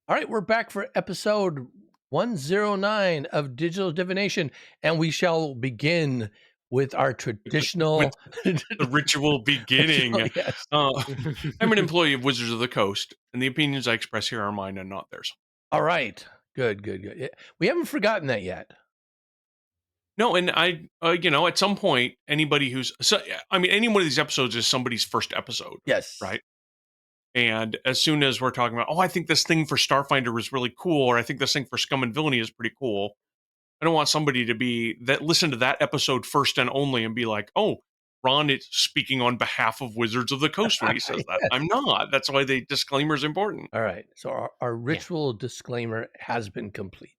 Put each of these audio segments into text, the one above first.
All right, we're back for episode 109 of Digital Divination, and we shall begin with our With traditional the ritual beginning. yes. I'm an employee of Wizards of the Coast, and the opinions I express here are mine and not theirs. All right. Good. Yeah, we haven't forgotten that yet. No, and at some point, anybody any one of these episodes is somebody's first episode, Yes. right? And as soon as we're talking about, I think this thing for Starfinder was really cool, or I think this thing for Scum and Villainy is pretty cool, I don't want somebody to listen to that episode first and only and be like, oh, Ron is speaking on behalf of Wizards of the Coast when he says that. Yes. I'm not. That's why the disclaimer is important. All right. So our ritual disclaimer has been complete.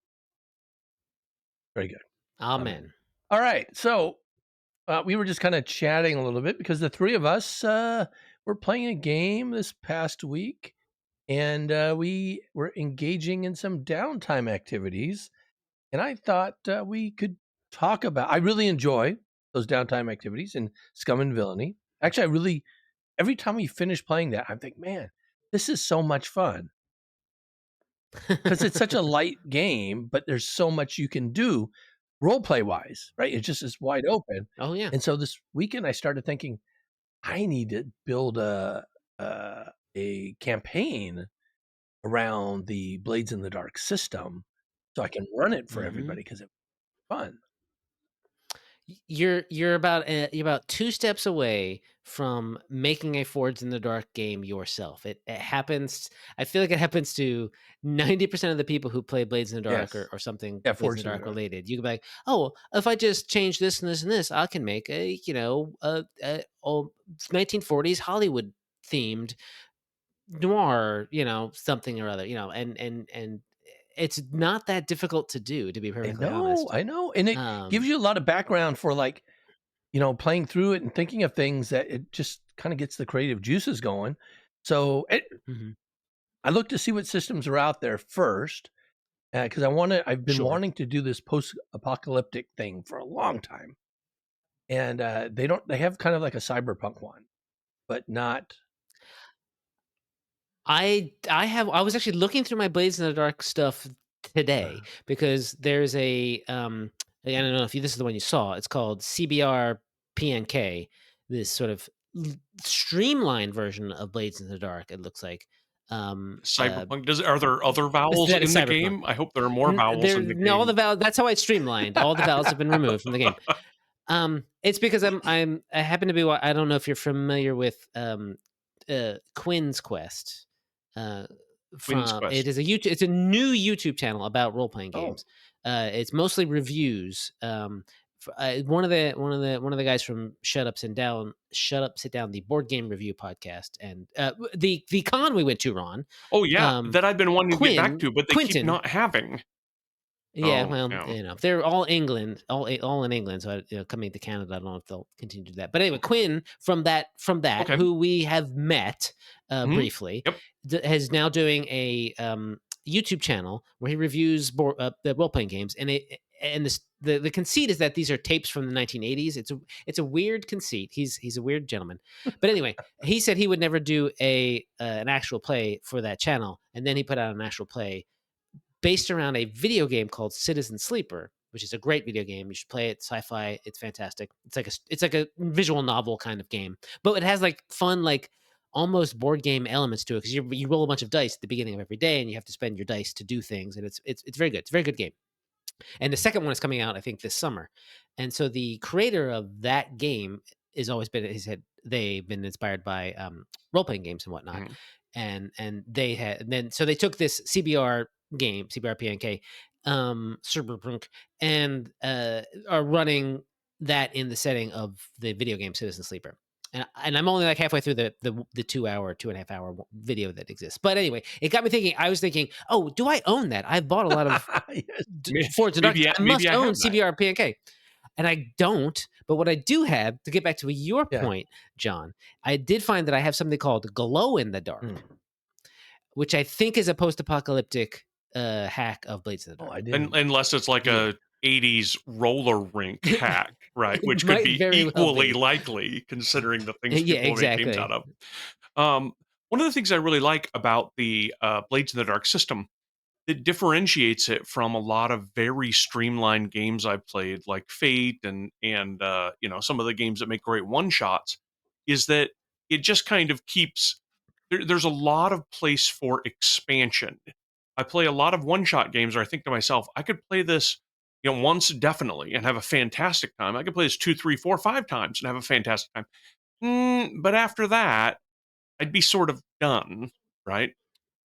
Very good. Amen. All right. So we were just kind of chatting a little bit because the three of us were playing a game this past week, and we were engaging in some downtime activities. And I thought we could talk about. I really enjoy those downtime activities in Scum and Villainy. Actually, every time we finish playing that, I'm thinking, man, this is so much fun because it's such a light game, but there's so much you can do role play wise, right? It just is wide open. Oh yeah. And so this weekend, I started thinking, I need to build a campaign around the Blades in the Dark system so I can run it for everybody because it's fun. You're about 2 steps away from making a Forged in the Dark game yourself. It happens. I feel like it happens to 90% of the people who play Blades in the Dark Yes. or something Yeah, Blades Forged in the in the Dark Dark. related. You can be like, oh, if I just change this and this and this, I can make a 1940s Hollywood themed noir, something or other, and it's not that difficult to do, to be perfectly honest. I know. And it gives you a lot of background for playing through it and thinking of things that it just kind of gets the creative juices going. So I look to see what systems are out there first because I've been wanting to do this post-apocalyptic thing for a long time. And they have kind of like a cyberpunk one, but not. I was actually looking through my Blades in the Dark stuff today because there's a I don't know if this is the one you saw. It's called CBR PNK, this sort of streamlined version of Blades in the Dark. It looks like Cyberpunk. Are there other vowels in the game? I hope there are more vowels in the game. No, all the vowels. That's how it's streamlined. All the vowels have been removed from the game. It's because I happen to be. I don't know if you're familiar with Quinn's Quest. It is it's a new YouTube channel about role playing games. It's mostly reviews. One of the guys from Shut Up Sit Down, the board game review podcast, and the con we went to, Ron. Oh yeah, that I've been wanting to get back to, but they keep not having. Yeah, they're all England, all in England. So coming to Canada, I don't know if they'll continue to do that. But anyway, Quinn from that, who we have met briefly, is now doing a YouTube channel where he reviews the role playing games, and the conceit is that these are tapes from the 1980s. It's a weird conceit. He's a weird gentleman, but anyway, he said he would never do an actual play for that channel, and then he put out an actual play based around a video game called Citizen Sleeper, which is a great video game. You should play it. Sci-fi. It's fantastic. It's like a visual novel kind of game, but it has like fun, like almost board game elements to it because you roll a bunch of dice at the beginning of every day, and you have to spend your dice to do things, and it's very good. It's a very good game. And the second one is coming out, I think, this summer. And so the creator of that game has always been. He said they've been inspired by role playing games and whatnot, and they had so they took this CBR game, CBR PNK, Cyberpunk, and are running that in the setting of the video game Citizen Sleeper. And I'm only like halfway through the 2.5 hour video that exists. But anyway, it got me thinking. I was thinking, oh, do I own that? I've bought a lot of Forged in the Dark. I must own CBR PNK. And I don't. But what I do have, to get back to your point, John, I did find that I have something called Glow in the Dark, which I think is a post-apocalyptic hack of Blades in the Dark. Unless it's like a 80s roller rink hack, right? Which could be equally likely considering the things people make games out of. one of the things I really like about the Blades in the Dark system that differentiates it from a lot of very streamlined games I've played, like Fate and some of the games that make great one shots, is that it just kind of keeps there's a lot of place for expansion. I play a lot of one shot games where I think to myself, I could play this, once definitely and have a fantastic time. I could play this 2, 3, 4, 5 times and have a fantastic time. But after that, I'd be sort of done, right?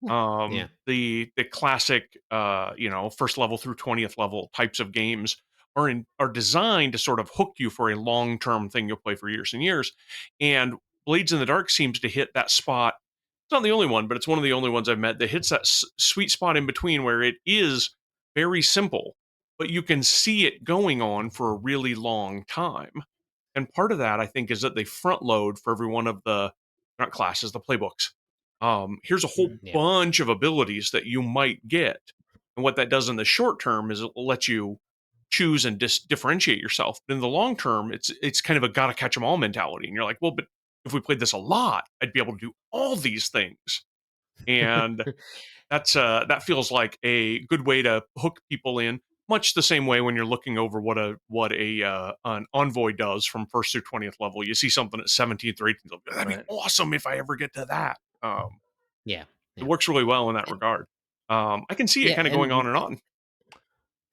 Yeah. The classic first level through 20th level types of games are designed to sort of hook you for a long-term thing you'll play for years and years. And Blades in the Dark seems to hit that spot. It's not the only one, but it's one of the only ones I've met that hits that sweet spot in between where it is very simple, but you can see it going on for a really long time. And part of that, I think, is that they front load for every one of the, not classes, the playbooks. Here's a whole Yeah. bunch of abilities that you might get. And what that does in the short term is it will let you choose and differentiate yourself. But in the long term, it's kind of a gotta catch 'em all mentality. And you're like, well, but if we played this a lot, I'd be able to do all these things. And that feels like a good way to hook people in. Much the same way when you're looking over what an envoy does from first through 20th level. You see something at 17th or 18th level. That'd be awesome if I ever get to that. Yeah. It works really well in that regard. I can see it kind of going on and on.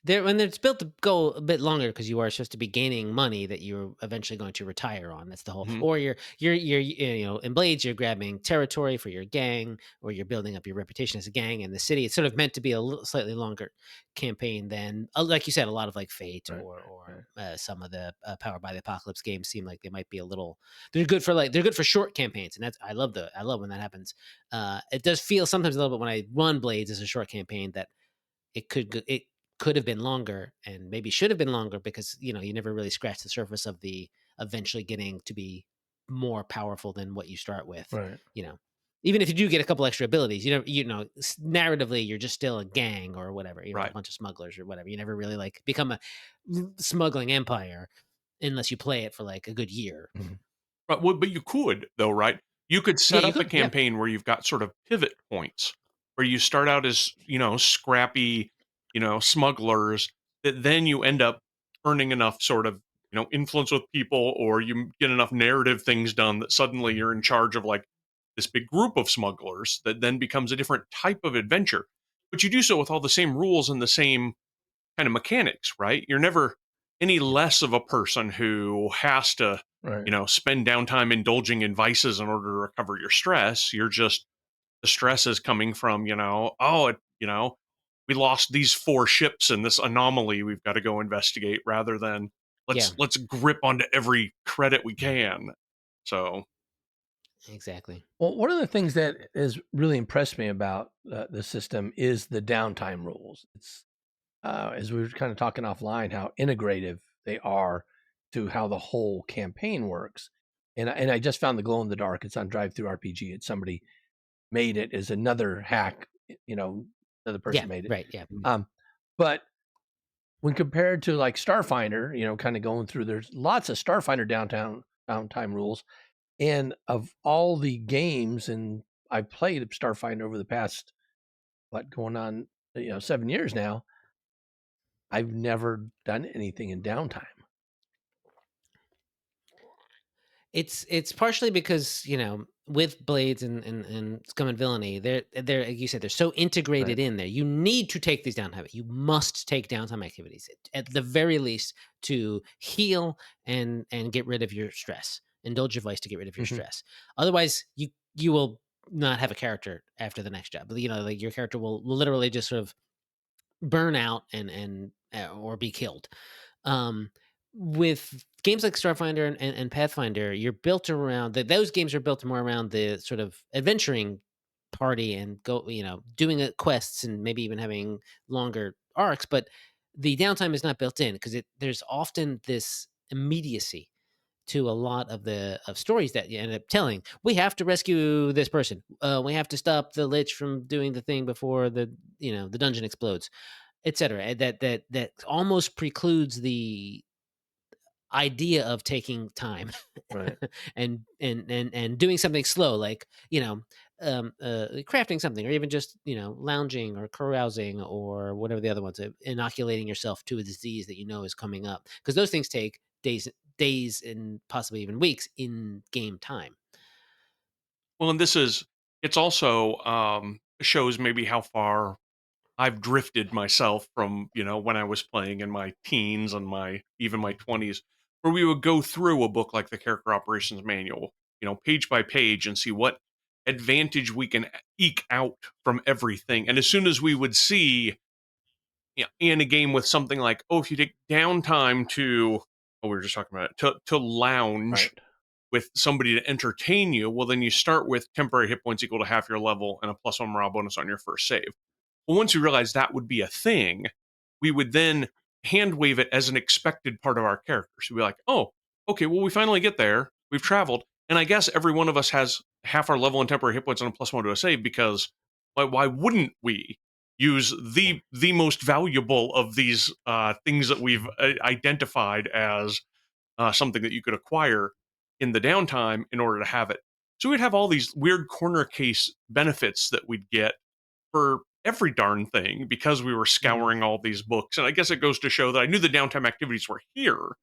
When it's built to go a bit longer because you are supposed to be gaining money that you're eventually going to retire on. That's the whole. Or you're in Blades, you're grabbing territory for your gang, or you're building up your reputation as a gang in the city. It's sort of meant to be a slightly longer campaign than, like you said, a lot of like Fate or some of the Powered by the Apocalypse games seem like they might be a little. They're good for short campaigns, and that's I love when that happens. It does feel sometimes a little bit when I run Blades as a short campaign that it could have been longer and maybe should have been longer because you never really scratched the surface of the eventually getting to be more powerful than what you start with. Right. Even if you do get a couple extra abilities, narratively you're just still a gang or whatever, a bunch of smugglers or whatever. You never really like become a smuggling empire unless you play it for like a good year. Mm-hmm. But you could though, right? You could set up a campaign where you've got sort of pivot points where you start out as scrappy smugglers that then you end up earning enough sort of influence with people, or you get enough narrative things done that suddenly you're in charge of like this big group of smugglers that then becomes a different type of adventure. But you do so with all the same rules and the same kind of mechanics, right? You're never any less of a person who has to spend downtime indulging in vices in order to recover your stress. You're just, the stress is coming from we lost these 4 ships in this anomaly we've got to go investigate, rather than let's grip onto every credit we can. So exactly. Well, one of the things that has really impressed me about the system is the downtime rules. It's as we were kind of talking offline, how integrative they are to how the whole campaign works. And I just found the glow in the dark. It's on Drive Through RPG. It's somebody made it as another hack. Another person made it. Right. Yeah. But when compared to like Starfinder, kind of going through, there's lots of Starfinder downtime rules. And of all the games, and I've played Starfinder over the past, going on, 7 years now, I've never done anything in downtime. It's partially because with Blades and Scum and Villainy, they're like you said, they're so integrated in there. You need to take these downtime. You must take downtime activities at the very least to heal and get rid of your stress. Indulge your vice to get rid of your stress. Otherwise, you will not have a character after the next job. Like your character will literally just sort of burn out and or be killed. With games like Starfinder and Pathfinder, you're built around those games are built more around the sort of adventuring party and doing quests and maybe even having longer arcs, but the downtime is not built in because there's often this immediacy to a lot of stories that you end up telling. We have to rescue this person. We have to stop the lich from doing the thing before the dungeon explodes, etc. That almost precludes the idea of taking time Right. and doing something slow, like crafting something, or even just lounging or carousing or whatever the other ones, inoculating yourself to a disease that is coming up, because those things take days and possibly even weeks in game time. Well, and it's also shows maybe how far I've drifted myself from, when I was playing in my teens and even my 20s, where we would go through a book like the Character Operations Manual, page by page, and see what advantage we can eke out from everything. And as soon as we would see, in a game with something like, oh, if you take downtime to, we were just talking about it, to lounge, Right. with somebody to entertain you, well, then you start with temporary hit points equal to half your level and a +1 morale bonus on your first save. Well, once we realized that would be a thing, we would then hand wave it as an expected part of our characters. We'd be like, oh, okay, well, we finally get there. We've traveled. And I guess every one of us has half our level and temporary hit points and a +1 to a save, because why wouldn't we use the most valuable of these things that we've identified as something that you could acquire in the downtime in order to have it? So we'd have all these weird corner case benefits that we'd get for every darn thing because we were scouring all these books. And I guess it goes to show that I knew the downtime activities were here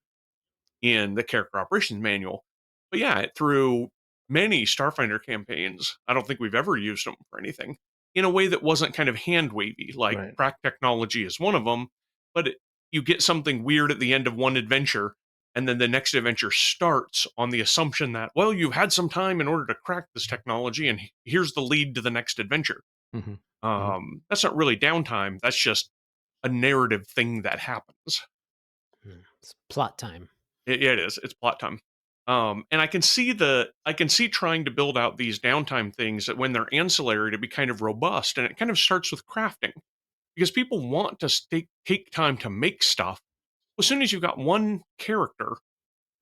in the Character Operations Manual. But yeah, through many Starfinder campaigns, I don't think we've ever used them for anything in a way that wasn't kind of hand wavy. Like Right. crack technology is one of them, but you get something weird at the end of one adventure, and then the next adventure starts on the assumption that, well, you've had some time in order to crack this technology, and here's the lead to the next adventure. Mm-hmm. Mm-hmm. That's not really downtime. That's just a narrative thing that happens. It's plot time. It is. It's plot time. And I can see trying to build out these downtime things that when they're ancillary to be kind of robust, and it kind of starts with crafting because people want to take time to make stuff. As soon as you've got one character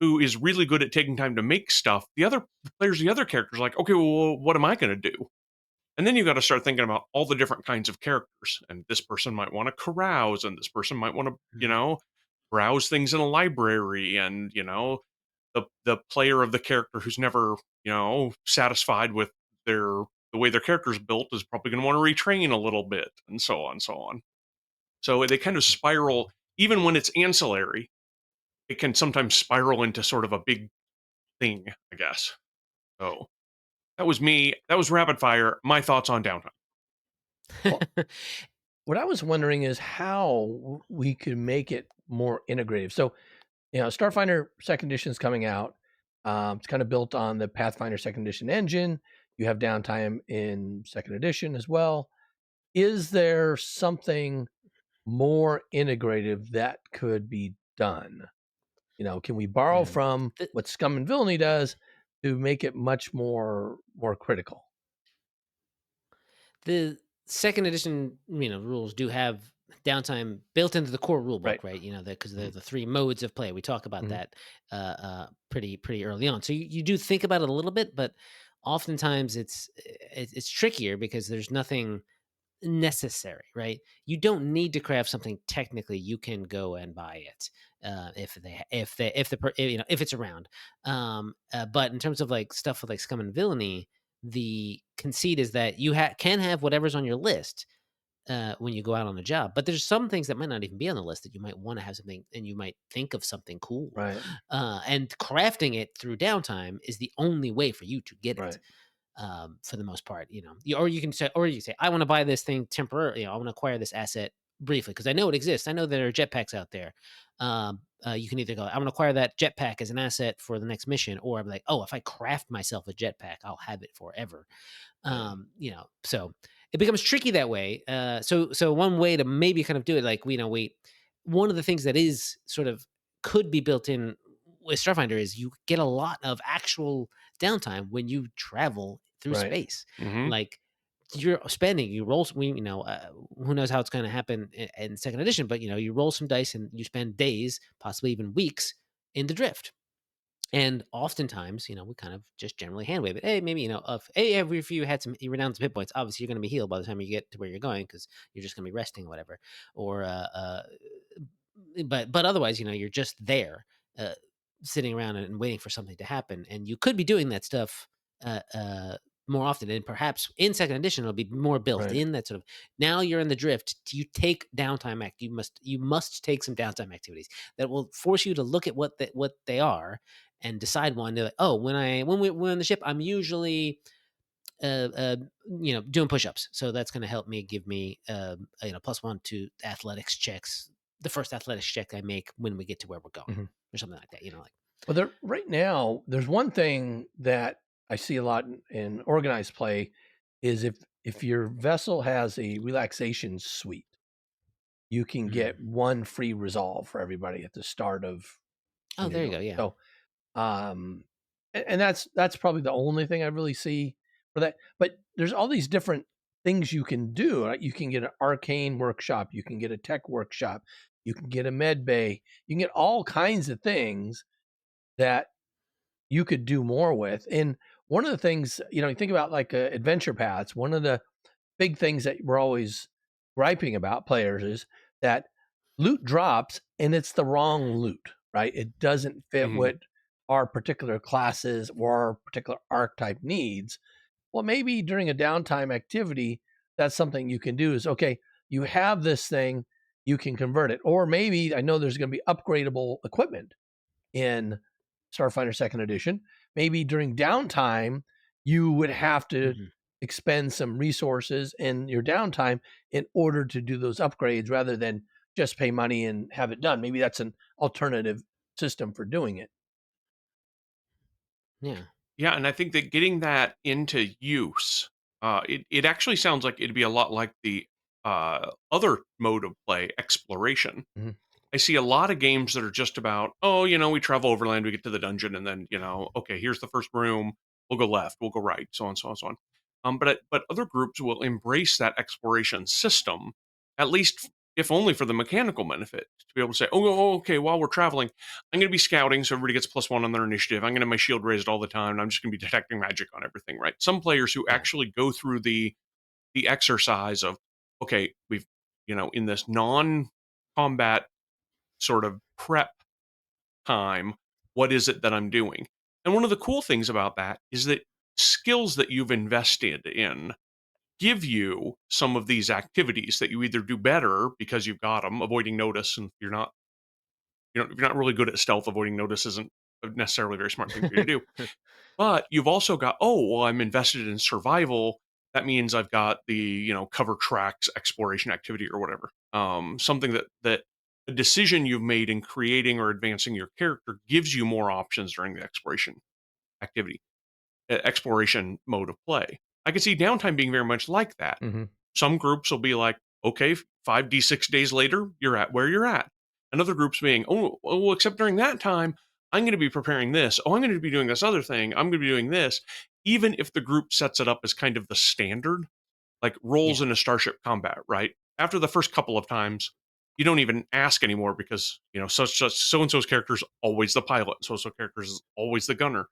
who is really good at taking time to make stuff, the other characters are like, okay, well, what am I going to do? And then you got to start thinking about all the different kinds of characters. And this person might want to carouse, and this person might want to, browse things in a library, and the player of the character who's never, satisfied with the way their character's built is probably going to want to retrain a little bit, and so on, so on. So they kind of spiral, even when it's ancillary. It can sometimes spiral into sort of a big thing, I guess. So that was me. That was rapid fire. My thoughts on downtime. Well, what I was wondering is how we could make it more integrative. So, Starfinder Second Edition is coming out. It's kind of built on the Pathfinder Second Edition engine. You have downtime in Second Edition as well. Is there something more integrative that could be done? Can we borrow from what Scum and Villainy does to make it much more critical? The Second Edition, rules do have downtime built into the core rulebook, right? Because they're the 3 modes of play. We talk about that pretty early on. So you do think about it a little bit, but oftentimes it's trickier because there's nothing necessary, right? You don't need to craft something technically. You can go and buy it if it's around. But in terms of like stuff with like Scum and Villainy, the conceit is that you can have whatever's on your list when you go out on a job. But there's some things that might not even be on the list that you might want to have something, and you might think of something cool. Right. And crafting it through downtime is the only way for you to get it. Right. For the most part, or you can say, I want to buy this thing temporarily. I want to acquire this asset briefly because I know it exists. I know there are jetpacks out there. You can either go, I want to acquire that jetpack as an asset for the next mission, or I'm like, oh, if I craft myself a jetpack, I'll have it forever. So it becomes tricky that way. So one way to maybe kind of do it, like one of the things that is sort of could be built in with Starfinder is you get a lot of actual downtime when you travel through space. Like you're spending, you roll, who knows how it's going to happen in Second Edition, but you roll some dice and you spend days, possibly even weeks in the drift. And oftentimes, we kind of just generally hand wave it. Hey, maybe, if you had you were down some hit points, obviously you're going to be healed by the time you get to where you're going because you're just going to be resting or whatever. Or, but otherwise, you're just there, sitting around and waiting for something to happen. And you could be doing that stuff more often, and perhaps in second edition it'll be more built in that sort of, now you're in the drift, you take downtime you must take some downtime activities that will force you to look at what they are and decide one. They're like, oh, when we're in the ship, I'm usually doing push-ups, so that's going to help me, give me +1 to athletics checks, the first athletics check I make when we get to where we're going, or something like that, like. Well, right now, there's one thing that I see a lot in organized play is if your vessel has a relaxation suite, you can get one free resolve for everybody at the start of. Oh, there you go. Yeah. So, and that's probably the only thing I really see for that. But there's all these different things you can do. Right? You can get an arcane workshop. You can get a tech workshop. You can get a med bay. You can get all kinds of things that you could do more with. And one of the things, you think about like adventure paths, one of the big things that we're always griping about players is that loot drops and it's the wrong loot, right? It doesn't fit what our particular classes or our particular archetype needs. Well, maybe during a downtime activity, that's something you can do is, okay, you have this thing, you can convert it. Or maybe I know there's going to be upgradable equipment in Starfinder Second Edition. Maybe during downtime, you would have to expend some resources in your downtime in order to do those upgrades rather than just pay money and have it done. Maybe that's an alternative system for doing it. Yeah. Yeah, and I think that getting that into use, it actually sounds like it'd be a lot like the other mode of play, exploration. I see a lot of games that are just about, we travel overland, we get to the dungeon, and then, okay, here's the first room, we'll go left, we'll go right, so on, so on, so on. But other groups will embrace that exploration system, at least if only for the mechanical benefit, to be able to say, okay, while we're traveling, I'm going to be scouting, so everybody gets +1 on their initiative. I'm going to have my shield raised all the time, and I'm just going to be detecting magic on everything, right? Some players who actually go through the exercise of, okay, we've, in this non-combat sort of prep time, what is it that I'm doing? And one of the cool things about that is that skills that you've invested in give you some of these activities that you either do better because you've got them, avoiding notice, and you're not really good at stealth, avoiding notice isn't necessarily a very smart thing for you to do. But you've also got, I'm invested in survival. That means I've got the, cover tracks, exploration activity or whatever. Something that a decision you've made in creating or advancing your character gives you more options during the exploration activity, exploration mode of play. I can see downtime being very much like that. Some groups will be like, okay, 5d6 days later, you're at where you're at. And other groups being, except during that time, I'm going to be preparing this. I'm going to be doing this other thing. I'm going to be doing this. Even if the group sets it up as kind of the standard, like roles in a starship combat, right? After the first couple of times, you don't even ask anymore because, so-and-so's character is always the pilot. So-and-so character is always the gunner.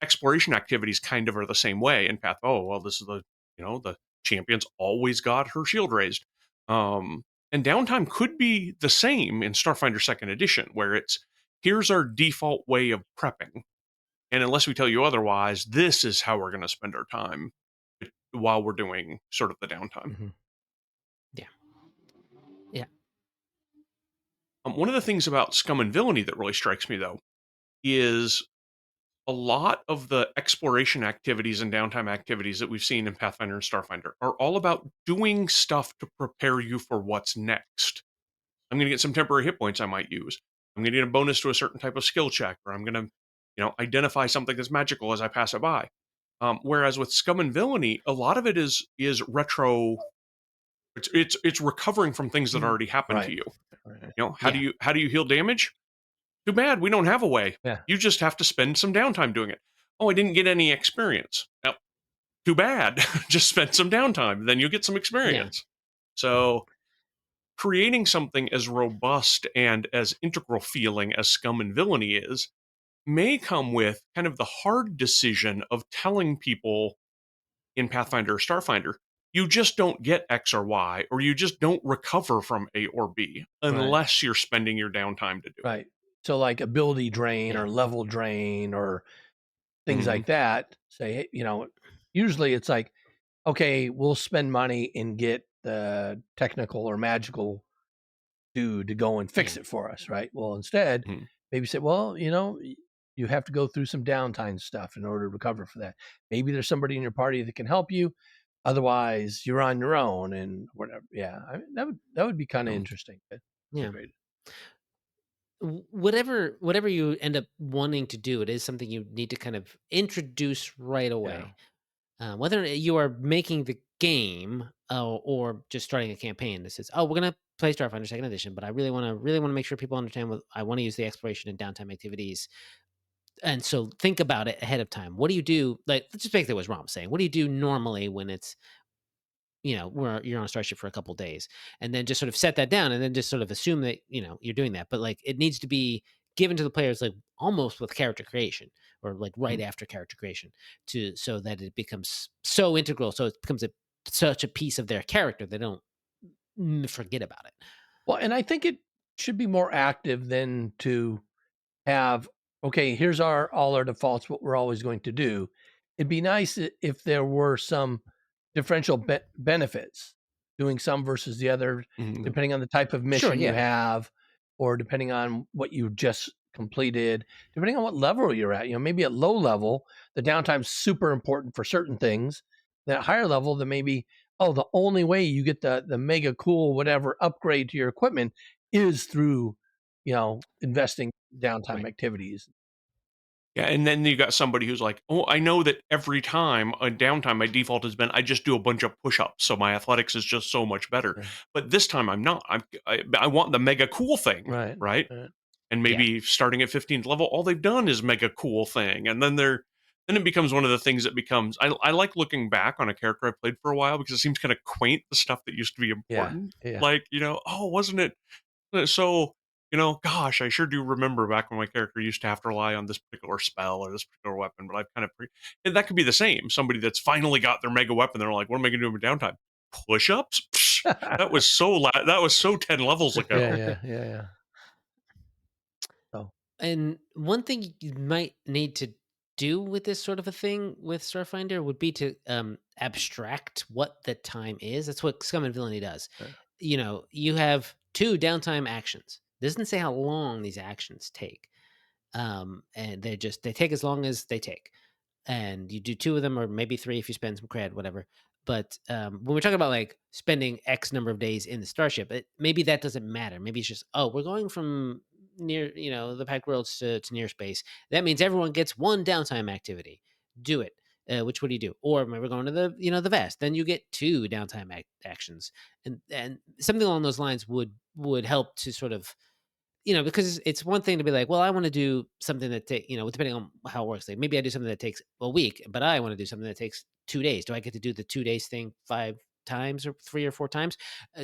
Exploration activities kind of are the same way in Path. This is the champion's always got her shield raised. And downtime could be the same in Starfinder Second Edition, where it's, here's our default way of prepping. And unless we tell you otherwise, this is how we're going to spend our time while we're doing sort of the downtime. Yeah. Yeah. One of the things about Scum and Villainy that really strikes me, though, is a lot of the exploration activities and downtime activities that we've seen in Pathfinder and Starfinder are all about doing stuff to prepare you for what's next. I'm going to get some temporary hit points I might use. I'm going to get a bonus to a certain type of skill check, or I'm going to, identify something that's magical as I pass it by. Whereas with Scum and Villainy, a lot of it is retro. It's recovering from things that already happened to you. How do you heal damage? Too bad we don't have a way. Yeah. You just have to spend some downtime doing it. I didn't get any experience. Now, too bad. Just spend some downtime, then you'll get some experience. So creating something as robust and as integral feeling as Scum and Villainy is may come with kind of the hard decision of telling people in Pathfinder or Starfinder, you just don't get X or Y, or you just don't recover from A or B unless you're spending your downtime to do it. Right. So like ability drain or level drain or things like that. Say, hey, usually it's like, okay, we'll spend money and get the technical or magical dude to go and fix it for us, right? Well, instead, maybe say, well, you have to go through some downtime stuff in order to recover for that. Maybe there's somebody in your party that can help you. Otherwise, you're on your own and whatever. Yeah, I mean, that would be kind of interesting. Yeah. Whatever you end up wanting to do, it is something you need to kind of introduce right away. Whether you are making the game or just starting a campaign that says, "Oh, we're gonna play Starfinder Second Edition," but I really want to make sure people understand what I want to use the exploration and downtime activities. And so think about it ahead of time. What do you do? Like, let's just make that was Rom saying. What do you do normally when it's where you're on a starship for a couple days, and then just sort of set that down, and then just sort of assume that you're doing that. But like, it needs to be given to the players like almost with character creation, or like right after character creation, so that it becomes so integral, so it becomes such a piece of their character they don't forget about it. Well, and I think it should be more active than to have, okay, here's all our defaults, what we're always going to do. It'd be nice if there were some differential benefits, doing some versus the other, depending on the type of mission you have, or depending on what you just completed, depending on what level you're at. Maybe at low level, the downtime's super important for certain things. Then at higher level, then maybe, the only way you get the mega cool whatever upgrade to your equipment is through, investing downtime activities. Yeah, and then you got somebody who's like, "Oh, I know that every time on downtime, my default has been I just do a bunch of push-ups, so my athletics is just so much better. Right. But this time I'm not. I want the mega cool thing, right? And maybe starting at 15th level, all they've done is mega cool thing, and then it becomes one of the things that becomes. I like looking back on a character I played for a while because it seems kind of quaint, the stuff that used to be important. Yeah. Like, oh, wasn't it so? Gosh, I sure do remember back when my character used to have to rely on this particular spell or this particular weapon, but I've kind of and that could be the same. Somebody that's finally got their mega weapon, they're like, "What am I going to do in downtime? Push-ups? That was so 10 levels ago." Yeah. Oh. And one thing you might need to do with this sort of a thing with Starfinder would be to abstract what the time is. That's what Scum and Villainy does. You have 2 downtime actions. It doesn't say how long these actions take. And they take as long as they take. And you do 2 of them, or maybe 3 if you spend some cred, whatever. But when we're talking about like spending X number of days in the starship, maybe that doesn't matter. Maybe it's just, we're going from near, the packed worlds to near space. That means everyone gets 1 downtime activity. Do it. Which what do you do? Or maybe we're going to the vest. Then you get 2 downtime actions, and something along those lines would help to sort of, because it's one thing to be like, well, I want to do something that depending on how it works. Like maybe I do something that takes a week, but I want to do something that takes 2 days. Do I get to do the 2 days thing 5 times or 3 or 4 times?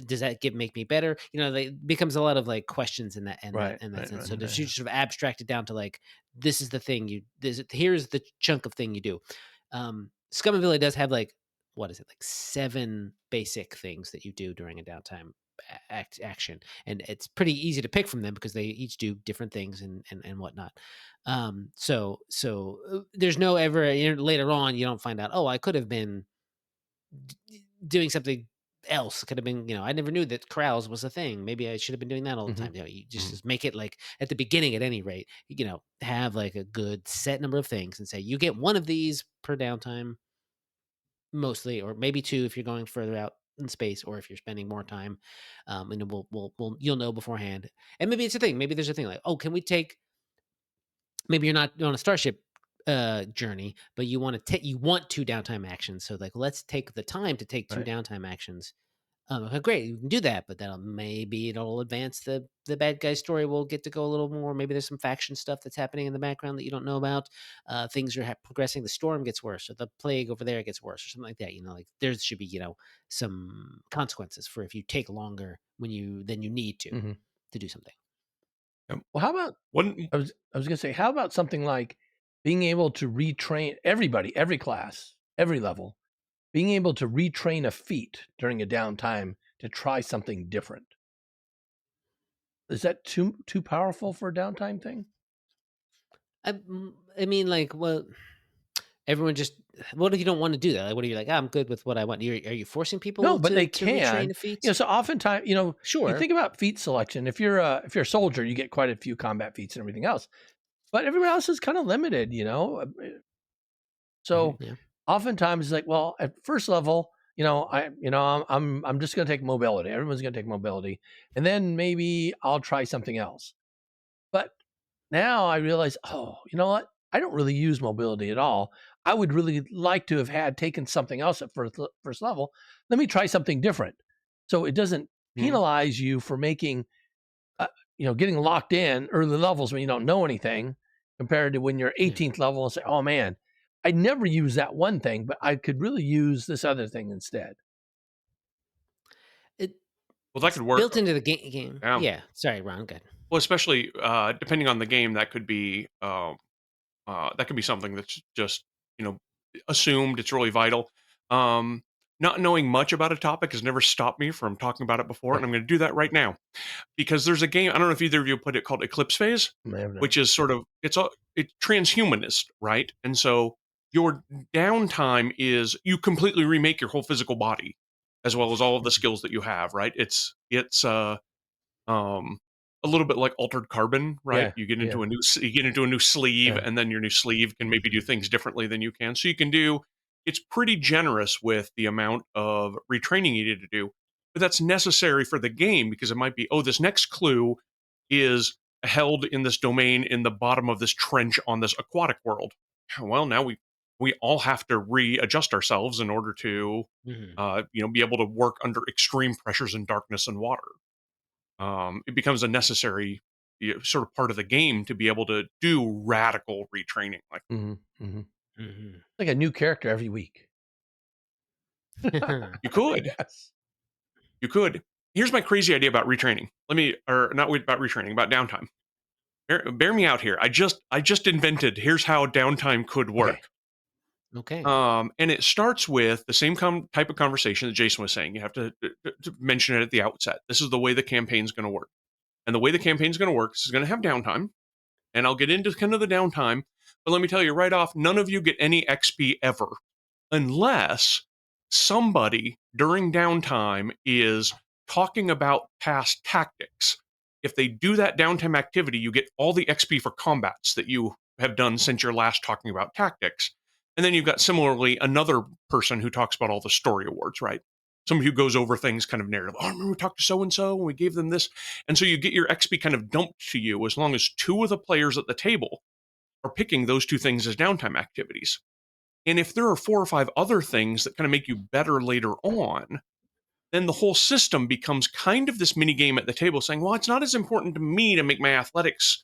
Does that make me better? It becomes a lot of like questions in that sense. So if you sort of abstract it down to like, this is the thing here's the chunk of thing you do. Scum and Villainy does have like, what is it, like 7 basic things that you do during a downtime action, and it's pretty easy to pick from them because they each do different things and whatnot. So there's no ever later on you don't find out, I could have been doing something else. Could have been, I never knew that corrals was a thing. Maybe I should have been doing that all the time. You just make it like at the beginning, at any rate, have like a good set number of things and say you get 1 of these per downtime, mostly, or maybe 2 if you're going further out in space, or if you're spending more time. And you'll know beforehand. And maybe it's a thing. Maybe there's a thing like, can we take? Maybe you're not on a starship journey, but you want 2 downtime actions. So like, let's take the time to take 2 downtime actions. Okay, great, you can do that, but then maybe it'll advance the bad guy story. We'll get to go a little more. Maybe there's some faction stuff that's happening in the background that you don't know about. Things are progressing. The storm gets worse, or the plague over there gets worse, or something like that. Like there should be some consequences for if you take longer than you need to do something. Well, how about I was gonna say, how about something like being able to retrain everybody, every class, every level, being able to retrain a feat during a downtime to try something different? Is that too powerful for a downtime thing? I mean, like, well, everyone just, what if you don't want to do that? Like, what are you like? I'm good with what I want. Are you forcing people No, but they to retrain can. a feat? So oftentimes, you Sure. think about feat selection. If you're a soldier, you get quite a few combat feats and everything else. But everyone else is kind of limited. So Yeah. oftentimes it's like, well, at first level, I'm just going to take mobility. Everyone's going to take mobility, and then maybe I'll try something else. But now I realize, oh, you know what? I don't really use mobility at all. I would really like to have had taken something else at first level. Let me try something different. So it doesn't Mhm. penalize you for making, getting locked in early levels when you don't know anything, compared to when you're Yeah. 18th level and say, oh man, I never use that one thing, but I could really use this other thing instead. Well, that It's could work. built into the game. Yeah. Yeah. Sorry, Ron. Good. Well, especially depending on the game, that could be something that's just you know assumed. It's really vital. Um, Not knowing much about a topic has never stopped me from talking about it before, and Right. I'm going to do that right now because there's a game. I don't know if either of you put it called Eclipse Phase, which is sort of it's transhumanist, right? And so your downtime is you completely remake your whole physical body as well as all of the skills that you have, right? It's um, a little bit like altered carbon, right? Yeah. You get Yeah. into you get into a new sleeve, Yeah. and then your new sleeve can maybe do things differently than you can. So you can do. It's pretty generous with the amount of retraining you need to do, but that's necessary for the game because it might be, oh, this next clue is held in this domain in the bottom of this trench on this aquatic world. Well, now we all have to readjust ourselves in order to, Hmm. be able to work under extreme pressures in darkness and water. It becomes a necessary sort of part of the game to be able to do radical retraining. Like Hmm. Hmm. Hmm. Like a new character every week. you could, Yes. you could. Here's my crazy idea about retraining. Or not about retraining, about downtime. Bear me out here. I just invented. Here's how downtime could Okay. work. Okay. And it starts with the same type of conversation that Jason was saying. You have to mention it at the outset. This is the way the campaign's going to work, and the way the campaign's going to work is going to have downtime. And I'll get into kind of the downtime. But let me tell you right off, none of you get any XP ever unless somebody during downtime is talking about past tactics. If they do that downtime activity, you get all the XP for combats that you have done since your last talking about tactics. And then you've got similarly another person who talks about all the story awards, right? Somebody who goes over things kind of narrative. Oh, remember we talked to so and so and we gave them this. And so you get your XP kind of dumped to you as long as two of the players at the table are picking those two things as downtime activities. And if there are four or five other things that kind of make you better later on, then the whole system becomes kind of this mini game at the table saying, well, it's not as important to me to make my athletics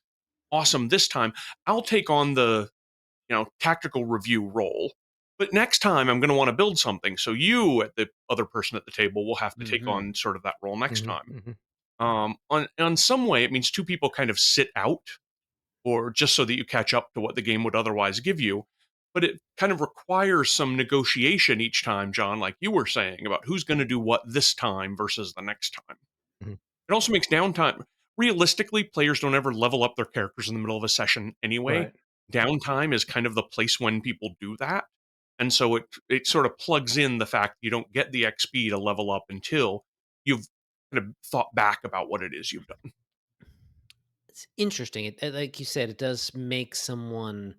awesome this time. I'll take on the, tactical review role. But next time I'm going to want to build something. So you, at the other person at the table, will have to take Hmm. on sort of that role next Hmm. time. Hmm. On some way, it means two people kind of sit out, or just so that you catch up to what the game would otherwise give you. But it kind of requires some negotiation each time, John, like you were saying, about who's going to do what this time versus the next time. Hmm. It also makes downtime. Realistically, players don't ever level up their characters in the middle of a session anyway. Right. Downtime is kind of the place when people do that. And so it sort of plugs in the fact you don't get the XP to level up until you've kind of thought back about what it is you've done. It's interesting. Like you said, it does make someone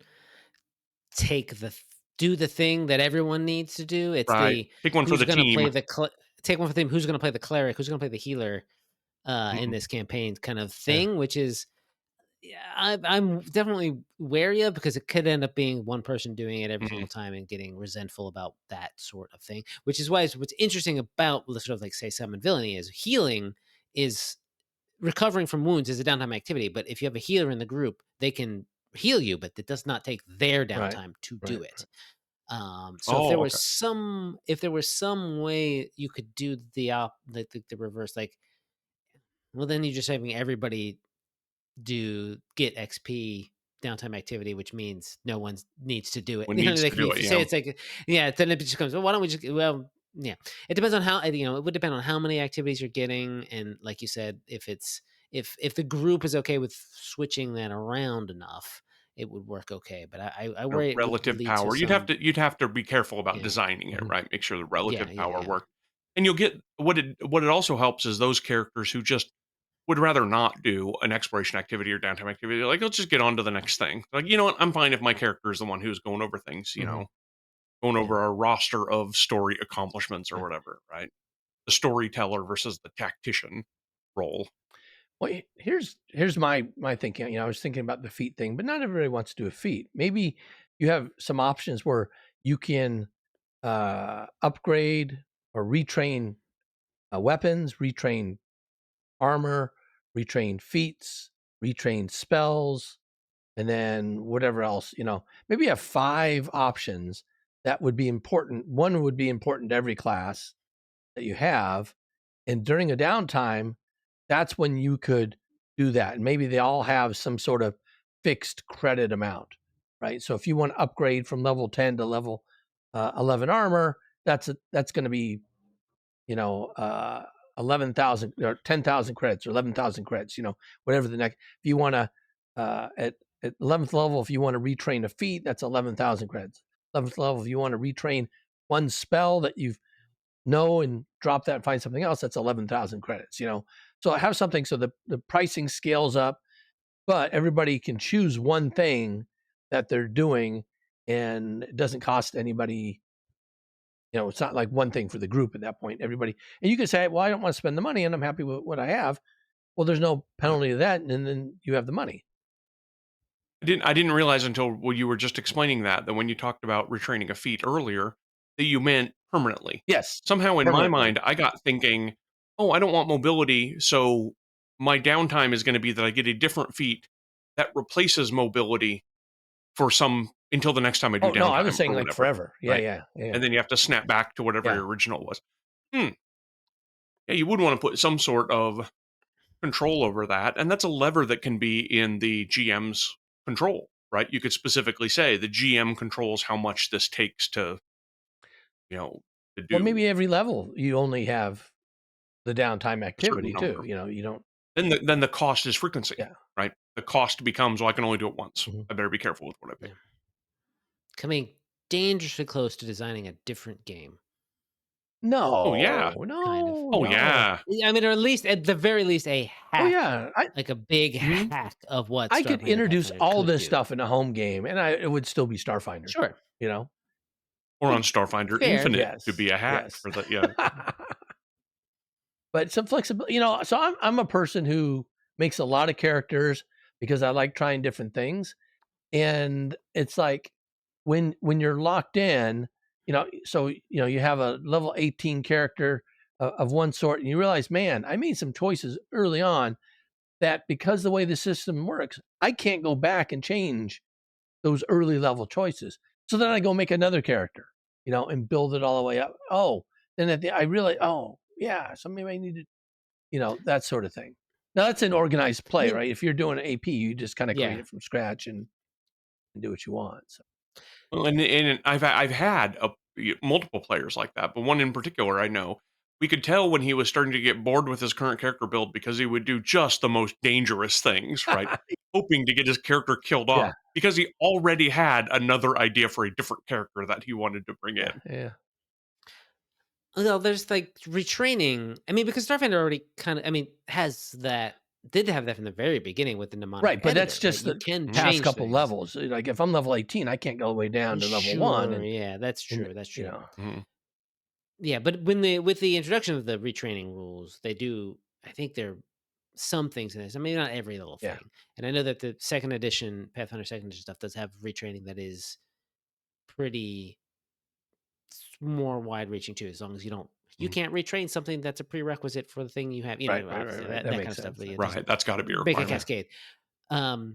do the thing that everyone needs to do. It's Right. the Take one for who's the going to team. play take one for the team. Who's going to play the cleric? Who's going to play the healer in Mhm. this campaign? Kind of Yeah. thing, which is, yeah, I'm definitely wary of, because it could end up being one person doing it every Mhm. single time and getting resentful about that sort of thing. Which is why what's interesting about, let's sort of like say, summon villainy is healing is recovering from wounds is a downtime activity. But if you have a healer in the group, they can heal you, but it does not take their Right. downtime to Right. do it. So Oh, okay. if there was some way you could do the reverse, like, well, then you're just having everybody get XP downtime activity, which means no one needs to do it. One You know, needs like to do if it, you say yeah. it's like, yeah, then it just comes, well, why don't we just, well, yeah, it depends on how, it would depend on how many activities you're getting. And like you said, if the group is okay with switching that around enough, it would work okay. But I worry it would relative lead to power. some. You'd have to be careful about Yeah. designing it, right? Make sure the Yeah. relative Yeah. power Yeah. work. And you'll get what it also helps is those characters who just would rather not do an exploration activity or downtime activity. They're like, let's just get on to the next thing. Like, you know what? I'm fine if my character is the one who's going over things, going Yeah. over a roster of story accomplishments or Yeah. whatever, right? The storyteller versus the tactician role. Well, here's my thinking. I was thinking about the feat thing, but not everybody wants to do a feat. Maybe you have some options where you can upgrade or retrain weapons, retrain armor, retrain feats, retrain spells, and then whatever else. Maybe you have 5 options that would be important. One would be important to every class that you have, and during a downtime, that's when you could do that. And maybe they all have some sort of fixed credit amount, right? So if you want to upgrade from level 10 to level 11 armor, that's going to be, 11,000 or 10,000 credits or 11,000 credits, whatever the next. If you want to, at 11th level, if you want to retrain a feat, that's 11,000 credits. 11th level, if you want to retrain one spell that you've and drop that and find something else, that's 11,000 credits, So I have something so the pricing scales up, but everybody can choose one thing that they're doing and it doesn't cost anybody, it's not like one thing for the group at that point. Everybody, and you can say, well, I don't want to spend the money and I'm happy with what I have. Well, there's no penalty to that, and then you have the money. I didn't realize until you were just explaining that when you talked about retraining a feat earlier, that you meant permanently. Yes. Somehow in my Permanently. mind, I got thinking, oh, I don't want mobility, so my downtime is going to be that I get a different feat that replaces mobility for until the next time I do Oh, no, I downtime was saying or like whatever. forever. Yeah, Right? yeah, yeah. And then you have to snap back to whatever Yeah. your original was. Yeah, you would want to put some sort of control over that, and that's a lever that can be in the GM's control, right? You could specifically say the GM controls how much this takes to, to Well, do maybe every level you only have the downtime a certain activity too. number. You don't. Then the cost is frequency, Yeah. right? The cost becomes, well, I can only do it once. Mm-hmm. I better be careful with what I pick. Yeah. Coming dangerously close to designing a different game. No. Oh yeah. No. Kind of. Oh no. yeah. I mean, or at the very least, a hack. Oh yeah. Like a big hack of what I could Starfinder introduce Pathfinder all could this do. stuff in a home game, and it would still be Starfinder. Sure. Or on Starfinder Fair. Infinite Yes. to be a hack Yes. for the But some flexibility, so I'm a person who makes a lot of characters because I like trying different things. And it's like when you're locked in, so you have a level 18 character of one sort, and you realize, man, I made some choices early on that because the way the system works, I can't go back and change those early level choices. So then I go make another character, and build it all the way up. Oh, then I realize, oh yeah, so maybe I need to, that sort of thing. Now that's an organized play, right? If you're doing an AP, you just kind of create it from scratch and do what you want. So. Well, and I've had multiple players like that, but one in particular I know. We could tell when he was starting to get bored with his current character build because he would do just the most dangerous things, right? Hoping to get his character killed off because he already had another idea for a different character that he wanted to bring in. Yeah. Well, there's like retraining. I mean, because Starfinder already did have that from the very beginning with the mnemonic. Right, but editor, that's just right? the past couple levels. Like if I'm level 18, I can't go all the way down to level 1. And, yeah, that's true. That's true. Yeah, but with the introduction of the retraining rules, they do. I think there are some things in this. I mean, not every little thing. And I know that the second edition Pathfinder second edition stuff does have retraining that is pretty more wide reaching too. As long as you can't retrain something that's a prerequisite for the thing you have. Right. That kind of stuff. Right, that's got to be a big requirement. cascade. Oh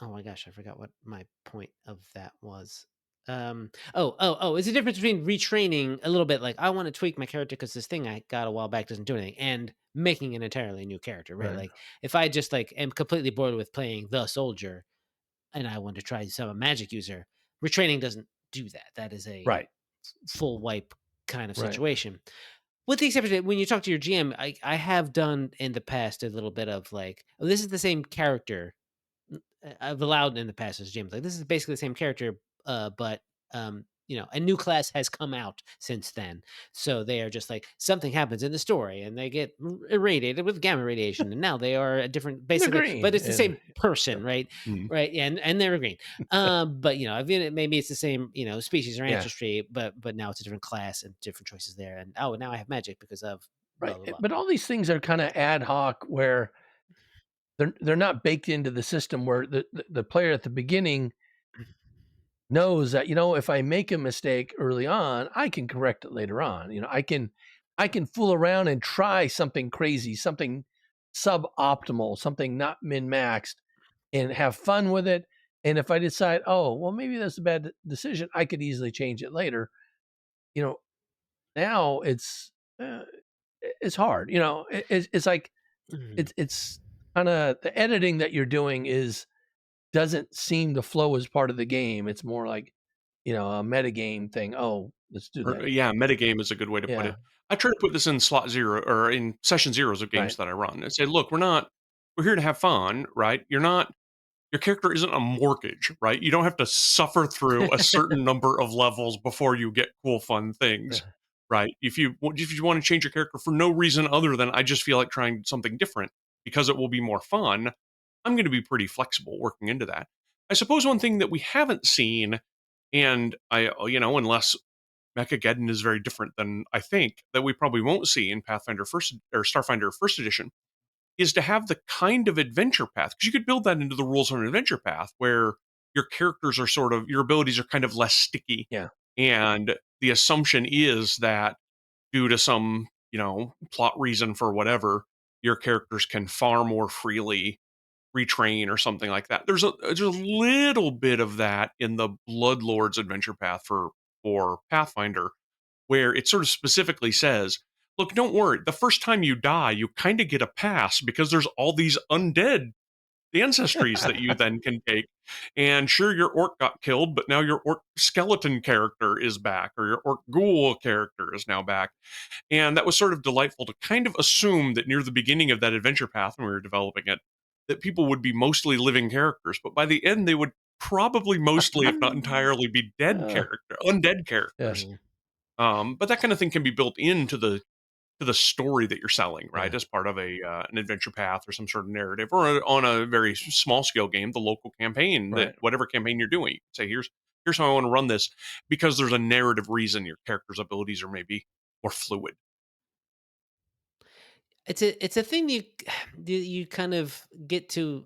my gosh, I forgot what my point of that was. It's a difference between retraining a little bit, like I want to tweak my character because this thing I got a while back doesn't do anything, and making an entirely new character, right? Like if I just am completely bored with playing the soldier and I want to try some magic user, retraining doesn't do that. That is a full wipe kind of situation. With the exception that when you talk to your GM, I have done in the past a little bit of like, oh, this is the same character I've allowed in the past as James, like, this is basically the same character, but a new class has come out since then. So they are just like, something happens in the story and they get irradiated with gamma radiation, and now they are a different, And they're basically, but green. it's the And same person, right? Mhm. Right. And they're green. But I mean, maybe it's the same, species or yeah, ancestry, but now it's a different class and different choices there. And oh, now I have magic because of blah right. blah blah. But all these things are kind of ad hoc, where they're not baked into the system, where the player at the beginning knows that, if I make a mistake early on, I can correct it later on. I can fool around and try something crazy, something suboptimal, something not min-maxed, and have fun with it. And if I decide, oh, well, maybe that's a bad decision, I could easily change it later. You know, now uh, it's hard. It's like Mhm. it's kind of the editing that you're doing doesn't seem to flow as part of the game. It's more like, a metagame thing. Oh, let's do that. Yeah, metagame is a good way to put Yeah, it. I try to put this in slot zero or in session zeros of games right. that I run. I say, look, we're here to have fun, right? Your character isn't a mortgage, right? You don't have to suffer through a certain number of levels before you get cool, fun things, Yeah, right? If you want to change your character for no reason other than I just feel like trying something different because it will be more fun, I'm going to be pretty flexible working into that. I suppose one thing that we haven't seen, and unless Mechageddon is very different than I think, that we probably won't see in Pathfinder first or Starfinder first edition, is to have the kind of adventure path, because you could build that into the rules of an adventure path where your characters are your abilities are kind of less sticky, yeah, and the assumption is that due to some plot reason for whatever, your characters can far more freely retrain or something like that. There's a little bit of that in the Bloodlords adventure path for Pathfinder, where it sort of specifically says, look, don't worry, the first time you die, you kind of get a pass because there's all these undead ancestries that you then can take. And sure, your orc got killed, but now your orc skeleton character is back, or your orc ghoul character is now back. And that was sort of delightful to kind of assume that near the beginning of that adventure path when we were developing it, that people would be mostly living characters, but by the end they would probably mostly, if not entirely, be undead yeah, characters. Mhm. But that kind of thing can be built into the story that you're selling, right? yeah, As part of an adventure path or some sort of narrative, or on a very small scale game, the local campaign, that right. whatever campaign you're doing, say here's how I want to run this, because there's a narrative reason your character's abilities are maybe more fluid. It's a thing you kind of get to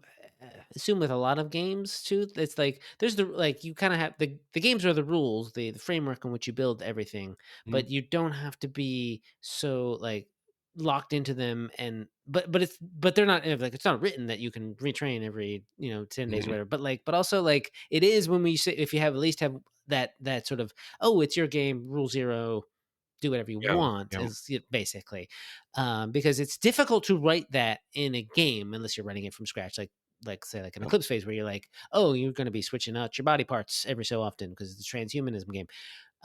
assume with a lot of games too. It's like there's you kind of have the games are the rules, the framework in which you build everything, Mhm. but you don't have to be so like locked into them. And but they're not like, it's not written that you can retrain every 10 days or Mhm. whatever. But also like it is when we say, if you have at least have that sort of, oh, it's your game, rule zero, do whatever you Yeah, want, yeah, is basically, because it's difficult to write that in a game unless you're writing it from scratch, like say like an yeah. Eclipse phase where you're like, oh, you're going to be switching out your body parts every so often because it's a transhumanism game.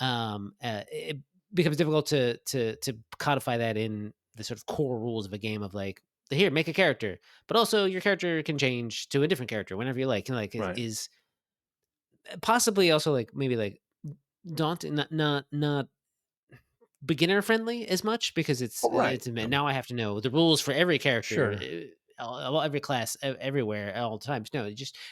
It becomes difficult to codify that in the sort of core rules of a game of like, here, make a character, but also your character can change to a different character whenever you like. And like Right. is possibly also like maybe like daunting, not beginner friendly as much, because Oh, right. now I have to know the rules for every character, Sure. every class, everywhere, at all times. No,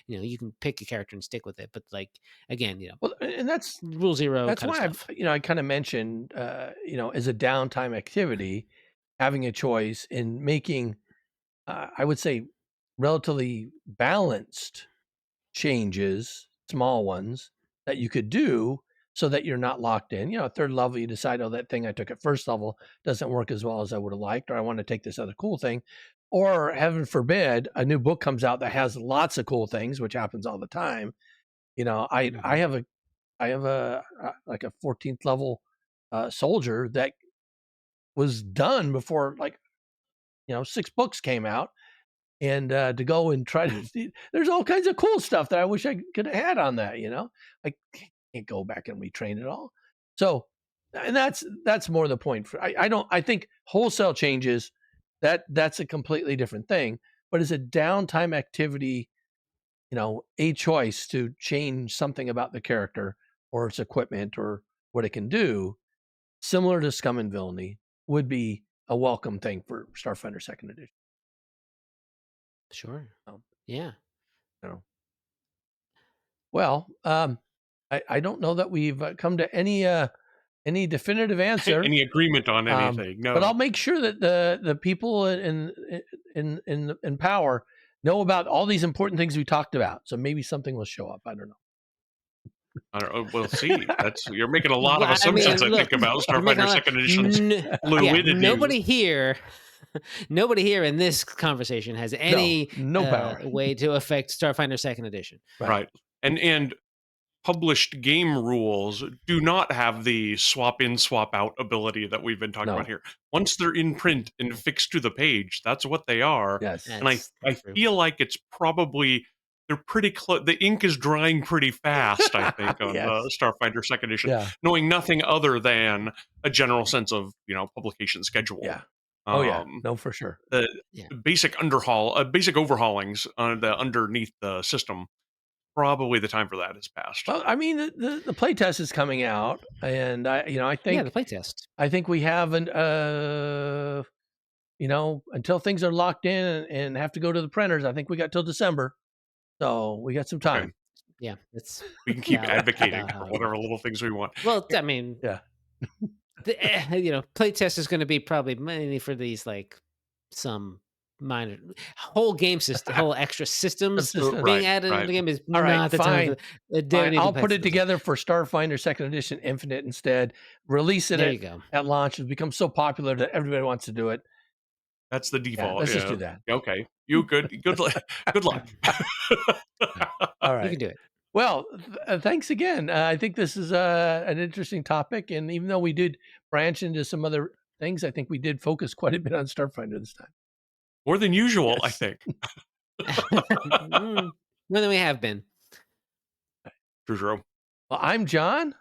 you can pick a character and stick with it, but like again, Well, and rule zero that's kind of why stuff. I kind of mentioned, as a downtime activity, having a choice in making, I would say, relatively balanced changes, small ones that you could do, so that you're not locked in. Third level, you decide, oh, that thing I took at first level doesn't work as well as I would have liked, or I want to take this other cool thing. Or heaven forbid, a new book comes out that has lots of cool things, which happens all the time. I Hmm. I have a like a 14th level soldier that was done before, like, 6 books came out, and to go and try to see, there's all kinds of cool stuff that I wish I could have had on that. I can't go back and retrain it all. So, and that's more the point. I think wholesale changes, that's a completely different thing. But as a downtime activity, a choice to change something about the character or its equipment or what it can do, similar to Scum and Villainy, would be a welcome thing for Starfinder Second Edition. Sure. Yeah. Well, I don't know that we've come to any definitive answer, any agreement on anything. No, but I'll make sure that the people in power know about all these important things we talked about. So maybe something will show up. I don't know. We'll see. You're making a lot of assumptions. I think about Starfinder Second Edition's fluidity. Nobody here in this conversation has any power way to affect Starfinder Second Edition. Right. And published game rules do not have the swap in, swap out ability that we've been talking about here. Once they're in print and fixed to the page, that's what they are. Yes. And I feel like it's probably, they're pretty close. The ink is drying pretty fast, I think, on Starfinder Second Edition, knowing nothing other than a general sense of, publication schedule. Yeah. For sure. The basic basic overhaulings underneath the system. Probably the time for that has passed. Well, I mean, the playtest is coming out, and I think the playtest. I think we have until things are locked in and have to go to the printers. I think we got till December, so we got some time. Okay. Yeah, we can keep advocating for whatever little things we want. Well, I mean, playtest is going to be probably mainly for these some minor whole game system, whole extra systems being added in the game is not the time. I'll put it together for Starfinder Second Edition Infinite instead. Release it at launch. It's become so popular that everybody wants to do it. That's the default. Let's just do that. Okay, you good luck. All right, you can do it. Well, thanks again. I think this is an interesting topic, and even though we did branch into some other things, I think we did focus quite a bit on Starfinder this time. More than usual, I think. More than we have been. True. Well, I'm John.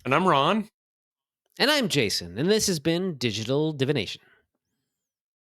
And I'm Ron. And I'm Jason. And this has been Digital Divination.